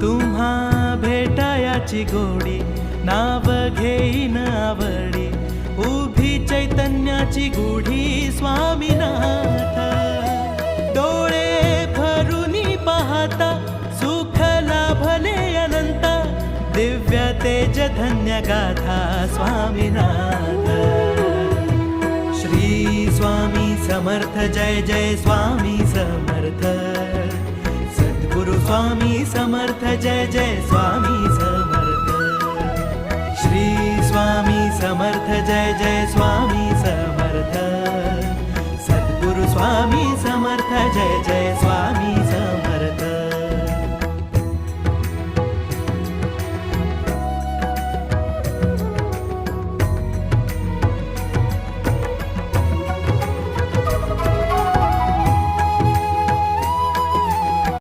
तुम्हा भेटायाची गोडी नाव घेईन आवडी उभी चैतन्याची गुढी स्वामीनाथ डोळे भरूनी पाहता सुख लाभले अनंत दिव्य तेज धन्य गाथा स्वामीनाथ श्री स्वामी समर्थ जय जय स्वामी समर्थ सद्गुरु स्वामी समर्थ जय जय स्वामी समर्थ श्री स्वामी समर्थ जय जय स्वामी समर्थ सद्गुरु स्वामी समर्थ जय जय स्वामी